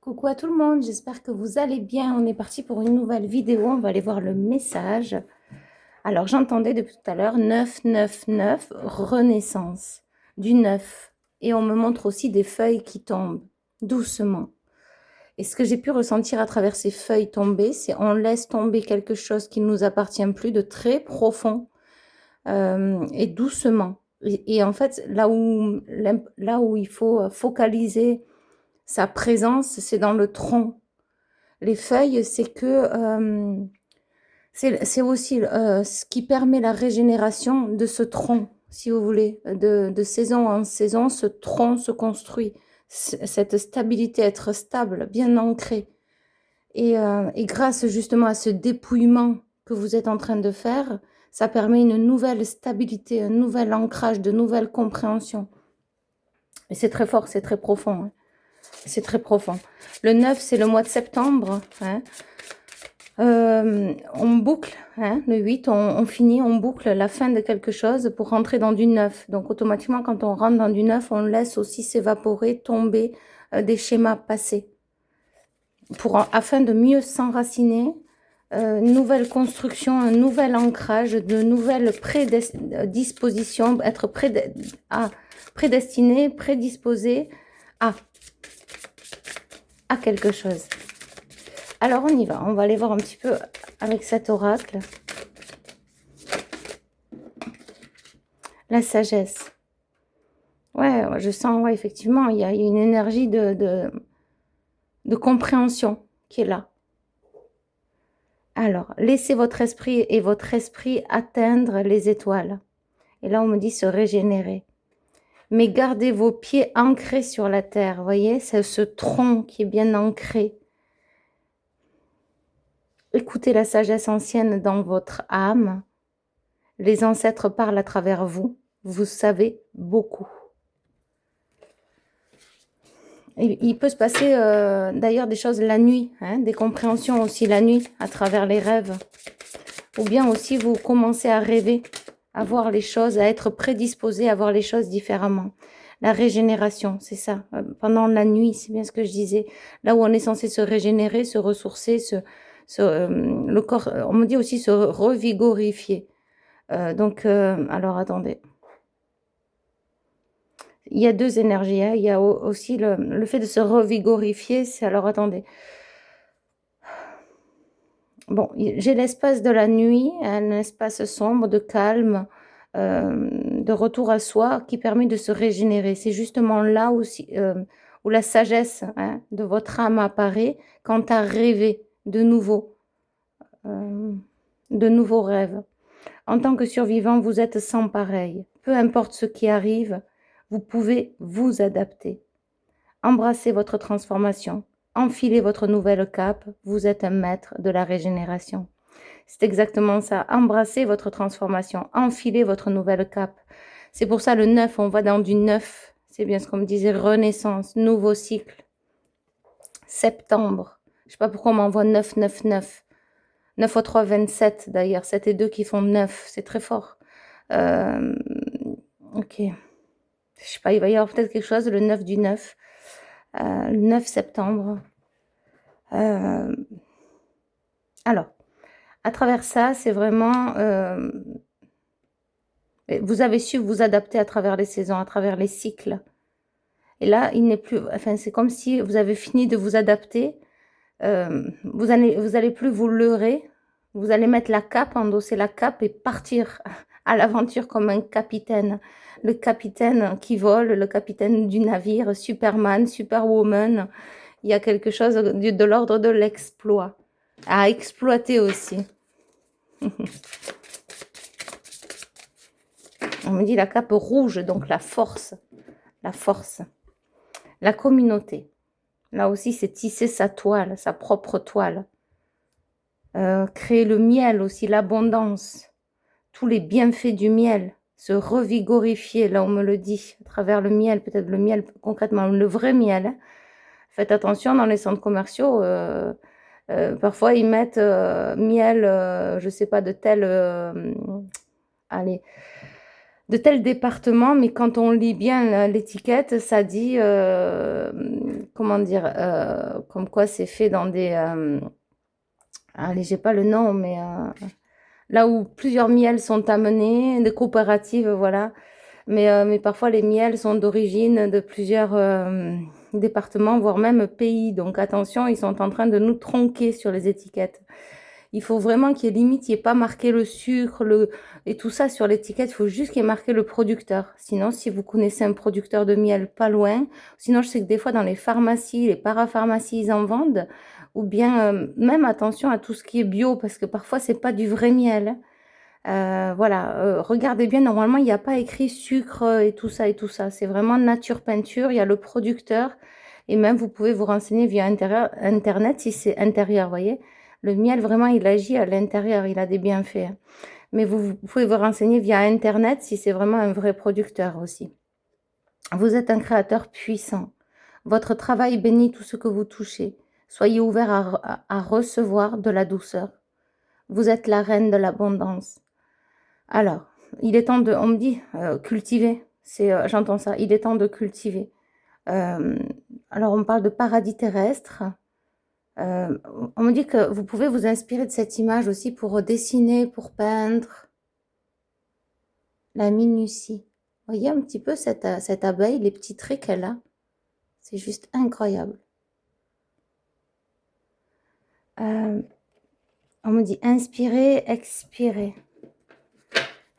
Coucou à tout le monde, j'espère que vous allez bien. On est parti pour une nouvelle vidéo, on va aller voir le message. Alors j'entendais depuis tout à l'heure 999 renaissance, du 9. Et on me montre aussi des feuilles qui tombent doucement. Et ce que j'ai pu ressentir à travers ces feuilles tombées, c'est on laisse tomber quelque chose qui ne nous appartient plus de très profond et doucement. Et en fait, là où il faut focaliser sa présence, c'est dans le tronc. Les feuilles, c'est aussi ce qui permet la régénération de ce tronc, si vous voulez. De saison en saison, ce tronc se construit. Cette stabilité, être stable, bien ancré. Et grâce justement à ce dépouillement que vous êtes en train de faire, ça permet une nouvelle stabilité, un nouvel ancrage, de nouvelles compréhensions. Et c'est très fort, c'est très profond. Hein. C'est très profond. Le 9, c'est le mois de septembre. Hein. On boucle, hein, le 8, on finit, on boucle la fin de quelque chose pour rentrer dans du neuf. Donc automatiquement, quand on rentre dans du neuf, on laisse aussi s'évaporer, tomber des schémas passés. Afin de mieux s'enraciner, nouvelle construction, un nouvel ancrage, de nouvelles prédispositions, être prédestiné, prédisposé à quelque chose. Alors on y va, on va aller voir un petit peu avec cet oracle. La sagesse. Ouais, je sens, ouais, effectivement, il y a une énergie de compréhension qui est là. Alors, laissez votre esprit atteindre les étoiles. Et là, on me dit se régénérer. Mais gardez vos pieds ancrés sur la terre, vous voyez, c'est ce tronc qui est bien ancré. Écoutez la sagesse ancienne dans votre âme. Les ancêtres parlent à travers vous. Vous savez beaucoup. Il peut se passer d'ailleurs des choses la nuit, hein, des compréhensions aussi la nuit à travers les rêves. Ou bien aussi vous commencez à rêver, à voir les choses, à être prédisposé à voir les choses différemment. La régénération, c'est ça. Pendant la nuit, c'est bien ce que je disais. Là où on est censé se régénérer, se ressourcer, le corps, on me dit aussi se revigorifier. Alors attendez. Il y a deux énergies. Hein. Il y a aussi le fait de se revigorifier. Alors attendez. Bon, j'ai l'espace de la nuit, un espace sombre, de calme, de retour à soi qui permet de se régénérer. C'est justement là aussi, où la sagesse hein, de votre âme apparaît quant à rêver de nouveaux rêves. En tant que survivant, vous êtes sans pareil. Peu importe ce qui arrive, vous pouvez vous adapter. Embrassez votre transformation. Enfilez votre nouvelle cape. Vous êtes un maître de la régénération. C'est exactement ça. Embrassez votre transformation. Enfilez votre nouvelle cape. C'est pour ça le 9, on va dans du 9. C'est bien ce qu'on me disait. Renaissance, nouveau cycle. Septembre. Je ne sais pas pourquoi on m'envoie 9, 9, 9. 9 x 3, 27 d'ailleurs. 7 et 2 qui font 9. C'est très fort. Ok. Je sais pas, il va y avoir peut-être quelque chose le 9 du 9. Le 9 septembre. Alors, à travers ça, c'est vraiment... vous avez su vous adapter à travers les saisons, à travers les cycles. Et là, il n'est plus... Enfin, c'est comme si vous avez fini de vous adapter. Vous allez plus vous leurrer. Vous allez mettre la cape, endosser la cape et partir à l'aventure comme un capitaine. Le capitaine qui vole, le capitaine du navire, Superman, Superwoman. Il y a quelque chose de l'ordre de l'exploit. À exploiter aussi. On me dit la cape rouge, donc la force. La force. La communauté. Là aussi, c'est tisser sa toile, sa propre toile. Créer le miel aussi, l'abondance. Tous les bienfaits du miel. Se revigorifier, là on me le dit, à travers le miel, peut-être le miel, concrètement, le vrai miel. Hein. Faites attention, dans les centres commerciaux, parfois ils mettent miel, je sais pas, de tel... allez, de tel département, mais quand on lit bien l'étiquette, ça dit, comment dire, comme quoi c'est fait dans des, allez, j'ai pas le nom, mais là où plusieurs miels sont amenés, des coopératives, voilà. Mais parfois les miels sont d'origine de plusieurs départements, voire même pays. Donc attention, ils sont en train de nous tronquer sur les étiquettes. Il faut vraiment qu'il y ait limite, il n'y ait pas marqué le sucre et tout ça sur l'étiquette. Il faut juste qu'il y ait marqué le producteur. Sinon, si vous connaissez un producteur de miel pas loin, sinon je sais que des fois dans les pharmacies, les parapharmacies, ils en vendent. Ou bien même attention à tout ce qui est bio, parce que parfois c'est pas du vrai miel. Voilà, regardez bien, normalement il n'y a pas écrit sucre et tout ça et tout ça. C'est vraiment nature peinture, il y a le producteur et même vous pouvez vous renseigner via internet si c'est intérieur, vous voyez? Le miel vraiment il agit à l'intérieur, il a des bienfaits, hein. Mais vous pouvez vous renseigner via internet si c'est vraiment un vrai producteur aussi. Vous êtes un créateur puissant. Votre travail bénit tout ce que vous touchez. Soyez ouvert à recevoir de la douceur. Vous êtes la reine de l'abondance. Alors, il est temps de, on me dit, cultiver. J'entends ça. Il est temps de cultiver. Alors, on parle de paradis terrestre. On me dit que vous pouvez vous inspirer de cette image aussi pour dessiner, pour peindre. La minutie. Voyez un petit peu cette abeille, les petits traits qu'elle a. C'est juste incroyable. On me dit inspirer, expirer.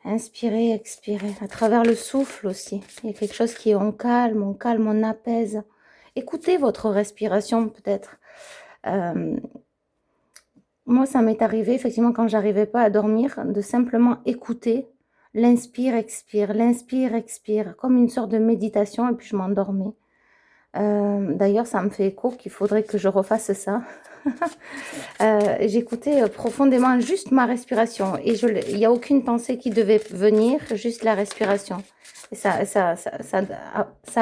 Inspirer, expirer. À travers le souffle aussi. Il y a quelque chose qui est on calme, on apaise. Écoutez votre respiration peut-être. Moi, ça m'est arrivé effectivement quand j'arrivais pas à dormir de simplement écouter l'inspire, expire, comme une sorte de méditation et puis je m'endormais. D'ailleurs, ça me fait écho qu'il faudrait que je refasse ça. J'écoutais profondément juste ma respiration et il n'y a aucune pensée qui devait venir, juste la respiration. Et ça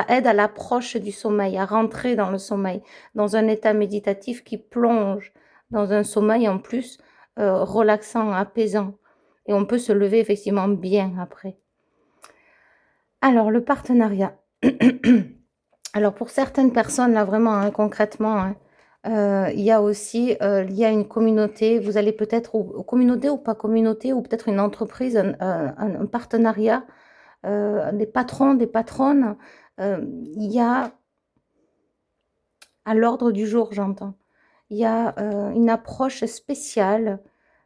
aide à l'approche du sommeil, à rentrer dans le sommeil, dans un état méditatif qui plonge dans un sommeil en plus relaxant, apaisant. Et on peut se lever effectivement bien après. Alors, le partenariat. Alors, pour certaines personnes, là vraiment, hein, concrètement, hein, il y a aussi lié à une communauté, vous allez peut-être, ou communauté ou pas communauté, ou peut-être une entreprise, un partenariat, des patrons, des patronnes, il y a à l'ordre du jour, j'entends. Il y a une approche spéciale.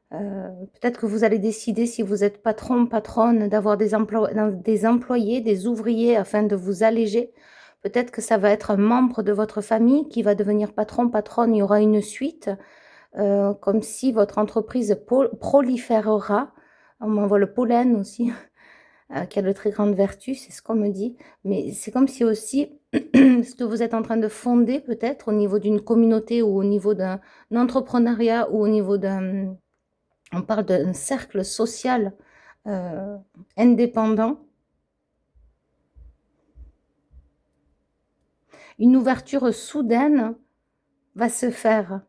Peut-être que vous allez décider, si vous êtes patron, patronne, d'avoir des employés, des ouvriers afin de vous alléger. Peut-être que ça va être un membre de votre famille qui va devenir patron, patronne. Il y aura une suite, comme si votre entreprise proliférera. On m'envoie le pollen aussi, qui a de très grandes vertus, c'est ce qu'on me dit. Mais c'est comme si aussi ce que vous êtes en train de fonder peut-être au niveau d'une communauté ou au niveau d'un entrepreneuriat ou au niveau d'un... On parle d'un cercle social indépendant. Une ouverture soudaine va se faire.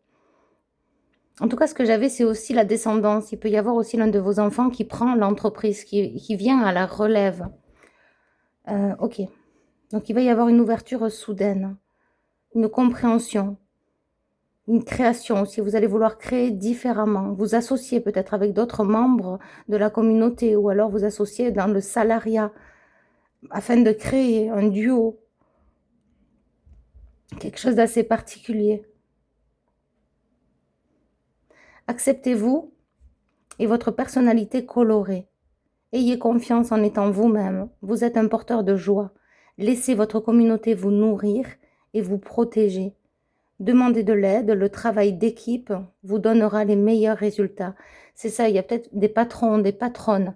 En tout cas, ce que j'avais, c'est aussi la descendance. Il peut y avoir aussi l'un de vos enfants qui prend l'entreprise, qui vient à la relève. Ok. Donc, il va y avoir une ouverture soudaine, une compréhension, une création aussi. Vous allez vouloir créer différemment. Vous associer peut-être avec d'autres membres de la communauté ou alors vous associer dans le salariat afin de créer un duo. Quelque chose d'assez particulier. Acceptez-vous et votre personnalité colorée. Ayez confiance en étant vous-même. Vous êtes un porteur de joie. Laissez votre communauté vous nourrir et vous protéger. Demandez de l'aide, le travail d'équipe vous donnera les meilleurs résultats. C'est ça, il y a peut-être des patrons, des patronnes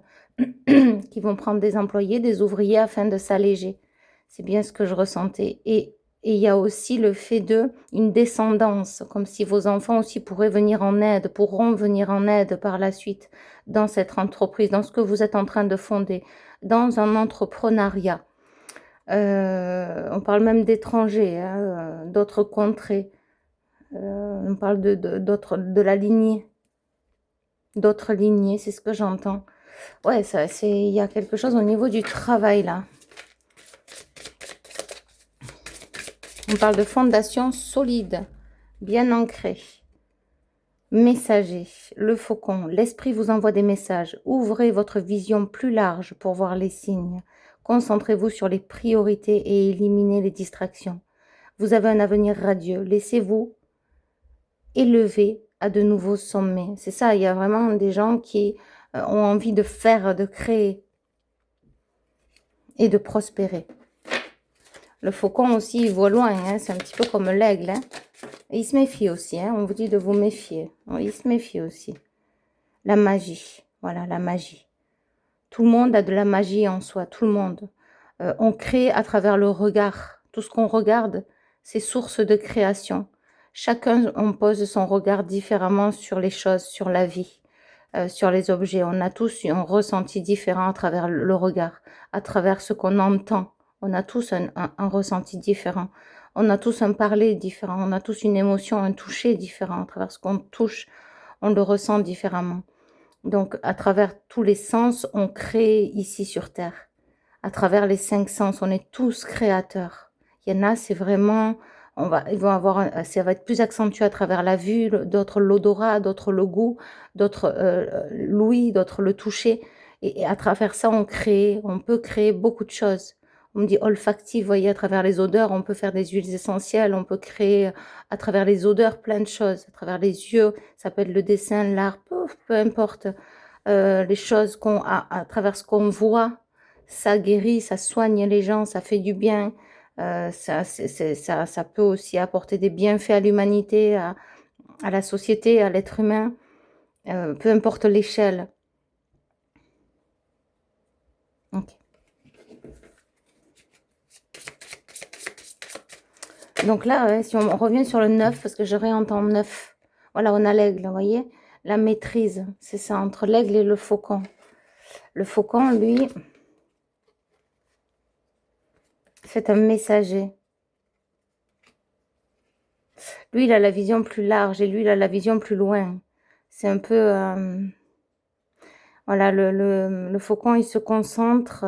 qui vont prendre des employés, des ouvriers afin de s'alléger. C'est bien ce que je ressentais. Et il y a aussi le fait une descendance, comme si vos enfants aussi pourront venir en aide par la suite dans cette entreprise, dans ce que vous êtes en train de fonder, dans un entrepreneuriat. On parle même d'étrangers, hein, d'autres contrées. On parle de la lignée, d'autres lignées, c'est ce que j'entends. Ouais, il y a quelque chose au niveau du travail là. On parle de fondation solide, bien ancrée. Messager, le faucon, l'esprit vous envoie des messages. Ouvrez votre vision plus large pour voir les signes. Concentrez-vous sur les priorités et éliminez les distractions. Vous avez un avenir radieux. Laissez-vous élever à de nouveaux sommets. C'est ça, il y a vraiment des gens qui ont envie de faire, de créer et de prospérer. Le faucon aussi, il voit loin, hein, c'est un petit peu comme l'aigle. Hein. Et il se méfie aussi, hein, on vous dit de vous méfier. Il se méfie aussi. La magie, voilà, la magie. Tout le monde a de la magie en soi, tout le monde. On crée à travers le regard. Tout ce qu'on regarde, c'est source de création. Chacun, on pose son regard différemment sur les choses, sur la vie, sur les objets. On a tous un ressenti différent à travers le regard, à travers ce qu'on entend. On a tous un ressenti différent. On a tous un parler différent. On a tous une émotion, un toucher différent. À travers ce qu'on touche, on le ressent différemment. Donc, à travers tous les sens, on crée ici sur Terre. À travers les 5 sens, on est tous créateurs. Il y en a, c'est vraiment, ils vont avoir, ça va être plus accentué à travers la vue, d'autres l'odorat, d'autres le goût, d'autres l'ouïe, d'autres le toucher. Et à travers ça, on peut créer beaucoup de choses. On me dit olfactif, vous voyez, à travers les odeurs, on peut faire des huiles essentielles, on peut créer à travers les odeurs plein de choses, à travers les yeux, ça peut être le dessin, l'art, peu importe, les choses à travers ce qu'on voit, ça guérit, ça soigne les gens, ça fait du bien, ça peut aussi apporter des bienfaits à l'humanité, à la société, à l'être humain, peu importe l'échelle. Ok. Donc là, si on revient sur le 9, parce que je réentends 9. Voilà, on a l'aigle, vous voyez? La maîtrise, c'est ça, entre l'aigle et le faucon. Le faucon, lui, c'est un messager. Lui, il a la vision plus large et lui, il a la vision plus loin. C'est un peu... voilà, le faucon, il se concentre,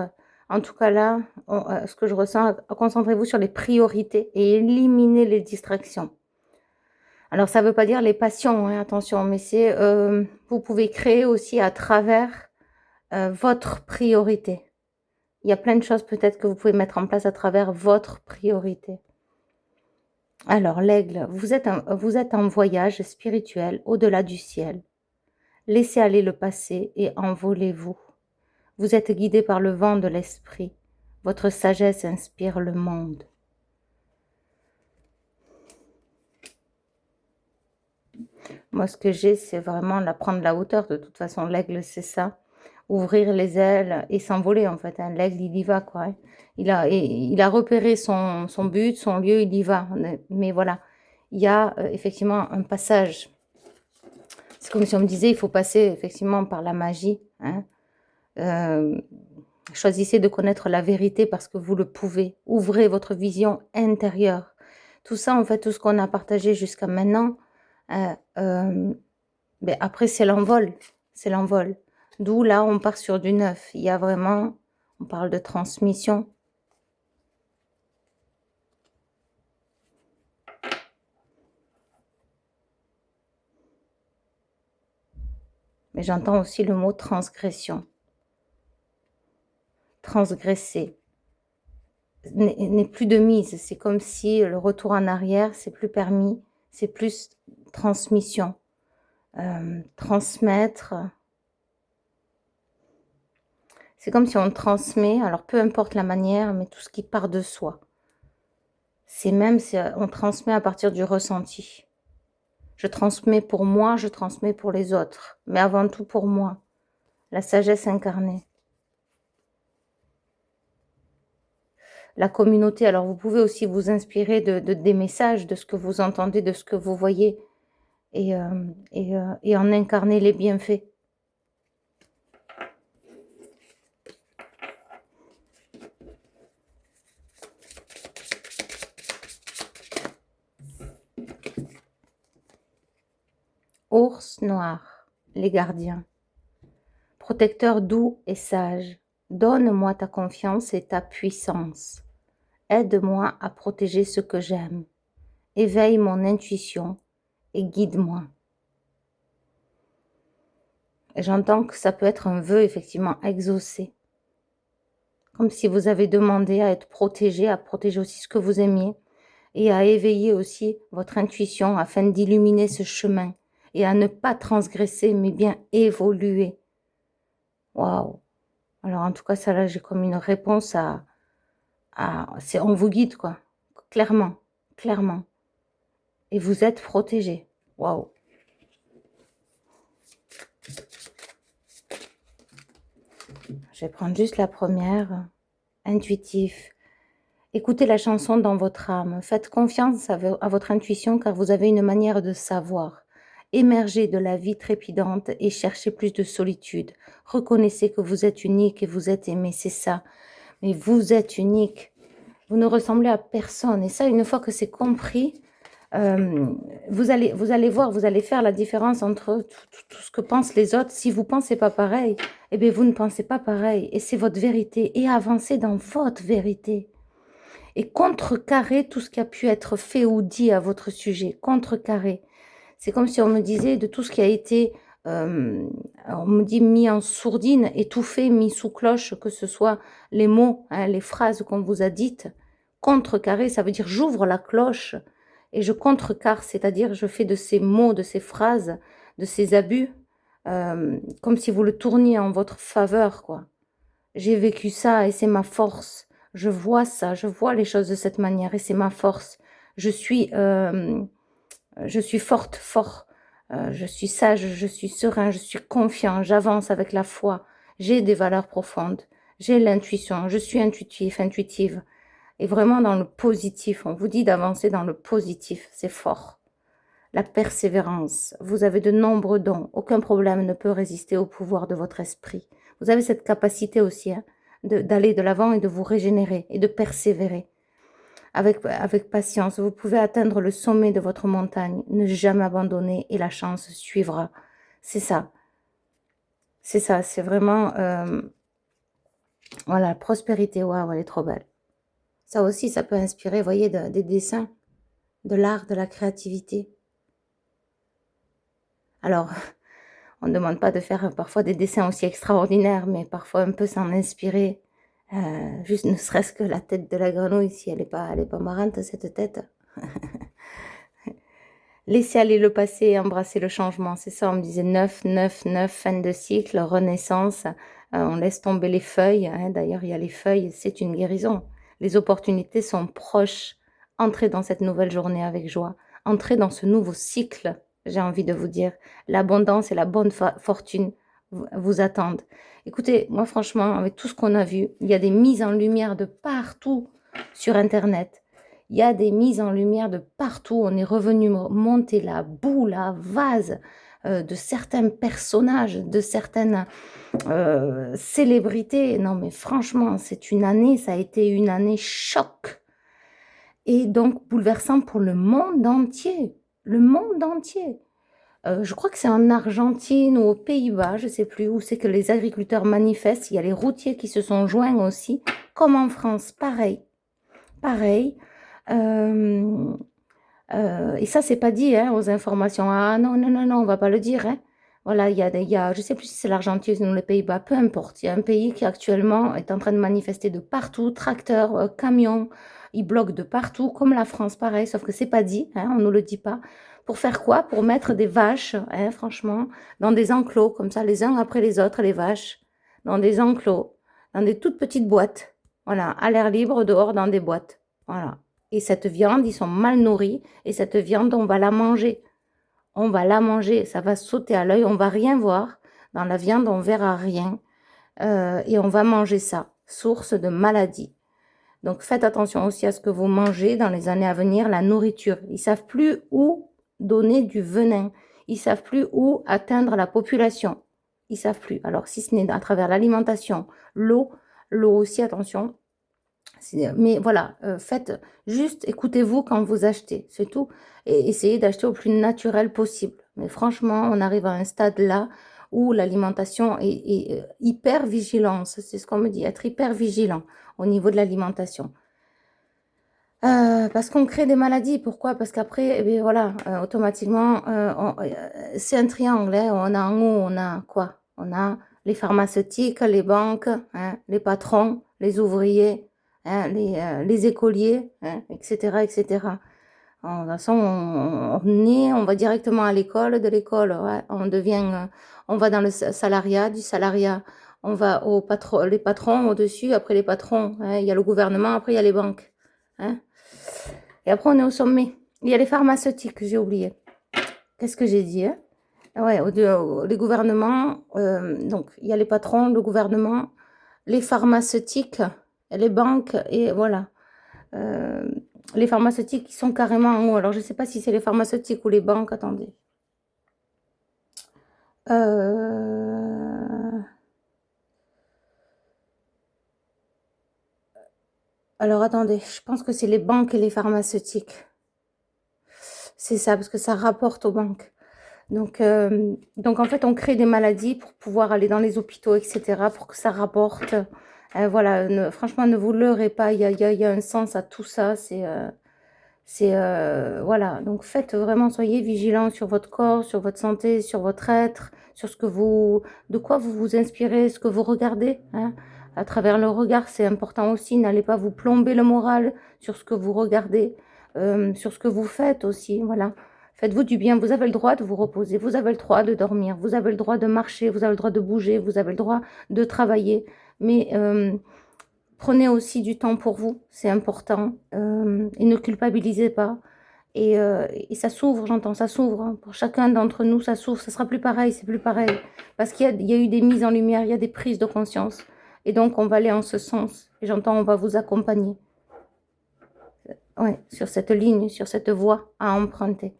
en tout cas là, ce que je ressens, concentrez-vous sur les priorités et éliminez les distractions. Alors, ça ne veut pas dire les passions, hein, attention, mais c'est, vous pouvez créer aussi à travers votre priorité. Il y a plein de choses peut-être que vous pouvez mettre en place à travers votre priorité. Alors, l'aigle, vous êtes en voyage spirituel au-delà du ciel. Laissez aller le passé et envolez-vous. Vous êtes guidé par le vent de l'esprit. Votre sagesse inspire le monde. Moi, ce que j'ai, c'est vraiment prendre la hauteur. De toute façon, l'aigle, c'est ça. Ouvrir les ailes et s'envoler, en fait. Hein. L'aigle, il y va, quoi. Hein. Il a repéré son but, son lieu, il y va. Mais voilà, il y a effectivement un passage. C'est comme si on me disait, il faut passer effectivement par la magie. Hein. Choisissez de connaître la vérité parce que vous le pouvez. Ouvrez votre vision intérieure. Tout ça, en fait, tout ce qu'on a partagé jusqu'à maintenant, ben après, c'est l'envol. C'est l'envol. D'où là, on part sur du neuf. Il y a vraiment, on parle de transmission. Mais j'entends aussi le mot transgression. Transgresser n'est plus de mise. C'est comme si le retour en arrière, c'est plus permis. C'est plus transmission. Transmettre. C'est comme si on transmet, alors peu importe la manière, mais tout ce qui part de soi. C'est même si on transmet à partir du ressenti. Je transmets pour moi, je transmets pour les autres, mais avant tout pour moi. La sagesse incarnée. La communauté, alors vous pouvez aussi vous inspirer des messages, de ce que vous entendez, de ce que vous voyez, et en incarner les bienfaits. Ours noir, les gardiens. Protecteur doux et sage, donne-moi ta confiance et ta puissance. Aide-moi à protéger ce que j'aime. Éveille mon intuition et guide-moi. J'entends que ça peut être un vœu effectivement exaucé. Comme si vous avez demandé à être protégé, à protéger aussi ce que vous aimiez et à éveiller aussi votre intuition afin d'illuminer ce chemin et à ne pas transgresser mais bien évoluer. Waouh! Alors en tout cas, ça là, j'ai comme une réponse on vous guide quoi, clairement, clairement. Et vous êtes protégé. Waouh! Je vais prendre juste la première. Intuitif. Écoutez la chanson dans votre âme. Faites confiance à votre intuition car vous avez une manière de savoir. Émergez de la vie trépidante et cherchez plus de solitude. Reconnaissez que vous êtes unique et vous êtes aimé, c'est ça. Mais vous êtes unique. Vous ne ressemblez à personne. Et ça, une fois que c'est compris, vous allez voir, vous allez faire la différence entre tout ce que pensent les autres. Si vous ne pensez pas pareil, eh bien, vous ne pensez pas pareil. Et c'est votre vérité. Et avancez dans votre vérité. Et contrecarrer tout ce qui a pu être fait ou dit à votre sujet. Contrecarrer. C'est comme si on me disait de tout ce qui a été, on me dit mis en sourdine, étouffé, mis sous cloche, que ce soit les mots, hein, les phrases qu'on vous a dites. Contrecarrer, ça veut dire j'ouvre la cloche et je contrecarre, c'est-à-dire je fais de ces mots, de ces phrases, de ces abus, comme si vous le tourniez en votre faveur, quoi. J'ai vécu ça et c'est ma force. Je vois ça, je vois les choses de cette manière et c'est ma force. Je suis forte, fort. Je suis sage, je suis serein, je suis confiant, j'avance avec la foi. J'ai des valeurs profondes. J'ai l'intuition, je suis intuitif, intuitive. Et vraiment dans le positif. On vous dit d'avancer dans le positif, c'est fort. La persévérance. Vous avez de nombreux dons. Aucun problème ne peut résister au pouvoir de votre esprit. Vous avez cette capacité aussi hein, d'aller de l'avant et de vous régénérer et de persévérer. Avec patience, vous pouvez atteindre le sommet de votre montagne, ne jamais abandonner et la chance suivra. C'est ça. C'est ça, c'est vraiment... voilà, prospérité, waouh, elle est trop belle. Ça aussi, ça peut inspirer, vous voyez, des dessins, de l'art, de la créativité. Alors, on ne demande pas de faire parfois des dessins aussi extraordinaires, mais parfois un peu s'en inspirer. Juste ne serait-ce que la tête de la grenouille, si elle n'est pas marrante, cette tête. Laissez aller le passé et embrasser le changement. C'est ça, on me disait 9, 9, 9, fin de cycle, renaissance. On laisse tomber les feuilles. Hein. D'ailleurs, il y a les feuilles, c'est une guérison. Les opportunités sont proches. Entrez dans cette nouvelle journée avec joie. Entrez dans ce nouveau cycle, j'ai envie de vous dire. L'abondance et la bonne fortune vous attendent. Écoutez, moi franchement, avec tout ce qu'on a vu, il y a des mises en lumière de partout sur Internet. Il y a des mises en lumière de partout. On est revenu monter la boue, la vase de certains personnages, de certaines célébrités. Non mais franchement, c'est une année, ça a été une année choc. Et donc bouleversant pour le monde entier. Le monde entier. Je crois que c'est en Argentine ou aux Pays-Bas, je ne sais plus où c'est que les agriculteurs manifestent. Il y a les routiers qui se sont joints aussi. Comme en France, pareil. Pareil. Et ça, c'est pas dit hein, aux informations. Ah non, non, non, non, on va pas le dire. Hein. Voilà, il y a, je sais plus si c'est l'Argentine ou les Pays-Bas, peu importe. Il y a un pays qui actuellement est en train de manifester de partout, tracteurs, camions, ils bloquent de partout, comme la France, pareil, sauf que c'est pas dit, hein, on nous le dit pas. Pour faire quoi? Pour mettre des vaches, hein, franchement, dans des enclos, comme ça, les uns après les autres, les vaches, dans des enclos, dans des toutes petites boîtes. Voilà, à l'air libre, dehors, dans des boîtes. Voilà. Et cette viande, ils sont mal nourris. Et cette viande, on va la manger. On va la manger. Ça va sauter à l'œil. On va rien voir. Dans la viande, on verra rien. Et on va manger ça. Source de maladie. Donc, faites attention aussi à ce que vous mangez dans les années à venir. La nourriture. Ils savent plus où donner du venin. Ils savent plus où atteindre la population. Ils savent plus. Alors, si ce n'est à travers l'alimentation, l'eau aussi, attention. Mais voilà, faites juste, écoutez-vous quand vous achetez, c'est tout. Et essayez d'acheter au plus naturel possible. Mais franchement, on arrive à un stade là où l'alimentation est hyper vigilance. C'est ce qu'on me dit, être hyper vigilant au niveau de l'alimentation. Parce qu'on crée des maladies. Pourquoi? Parce qu'après, eh bien, voilà, automatiquement, c'est un triangle. Hein. On a en haut, on a quoi? On a les pharmaceutiques, les banques, hein, les patrons, les ouvriers, hein, les écoliers, hein, etc., etc. De toute façon, on va directement à l'école, de l'école, ouais, on devient, on va dans le salariat, du salariat, on va les patrons au-dessus, après les patrons, hein, il y a le gouvernement, après il y a les banques. Hein. Et après, on est au sommet. Il y a les pharmaceutiques, j'ai oublié. Qu'est-ce que j'ai dit hein? Ouais, les gouvernements, donc il y a les patrons, le gouvernement, les pharmaceutiques, les banques, et voilà. Les pharmaceutiques qui sont carrément en haut. Alors, je ne sais pas si c'est les pharmaceutiques ou les banques. Attendez. Alors, attendez. Je pense que c'est les banques et les pharmaceutiques. C'est ça, parce que ça rapporte aux banques. Donc, en fait, on crée des maladies pour pouvoir aller dans les hôpitaux, etc., pour que ça rapporte. Voilà, franchement, ne vous leurrez pas. Il y a un sens à tout ça. Voilà, donc faites vraiment, soyez vigilants sur votre corps, sur votre santé, sur votre être, sur de quoi vous vous inspirez, ce que vous regardez, hein. À travers le regard, c'est important aussi. N'allez pas vous plomber le moral sur ce que vous regardez, sur ce que vous faites aussi, voilà. Faites-vous du bien, vous avez le droit de vous reposer, vous avez le droit de dormir, vous avez le droit de marcher, vous avez le droit de bouger, vous avez le droit de travailler, mais prenez aussi du temps pour vous, c'est important, et ne culpabilisez pas. Et ça s'ouvre, j'entends, ça s'ouvre. Hein. Pour chacun d'entre nous, ça s'ouvre. Ça sera plus pareil, c'est plus pareil. Parce qu'il y a eu des mises en lumière, il y a des prises de conscience. Et donc, on va aller en ce sens. Et j'entends, on va vous accompagner. Ouais, sur cette ligne, sur cette voie à emprunter.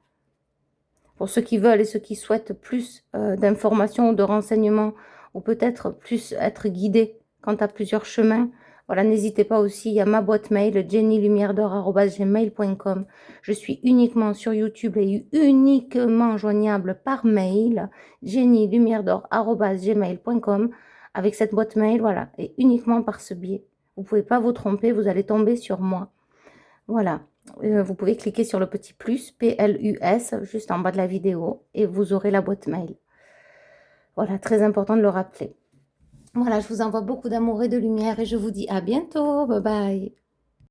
Pour ceux qui veulent et ceux qui souhaitent plus d'informations ou de renseignements, ou peut-être plus être guidés quant à plusieurs chemins, voilà, n'hésitez pas aussi, il y a ma boîte mail, jennylumièredor@gmail.com. Je suis uniquement sur YouTube et uniquement joignable par mail, jennylumièredor@gmail.com. Avec cette boîte mail, voilà, et uniquement par ce biais. Vous ne pouvez pas vous tromper, vous allez tomber sur moi. Voilà. Vous pouvez cliquer sur le petit plus, PLUS, juste en bas de la vidéo, et vous aurez la boîte mail. Voilà, très important de le rappeler. Voilà, je vous envoie beaucoup d'amour et de lumière, et je vous dis à bientôt. Bye bye.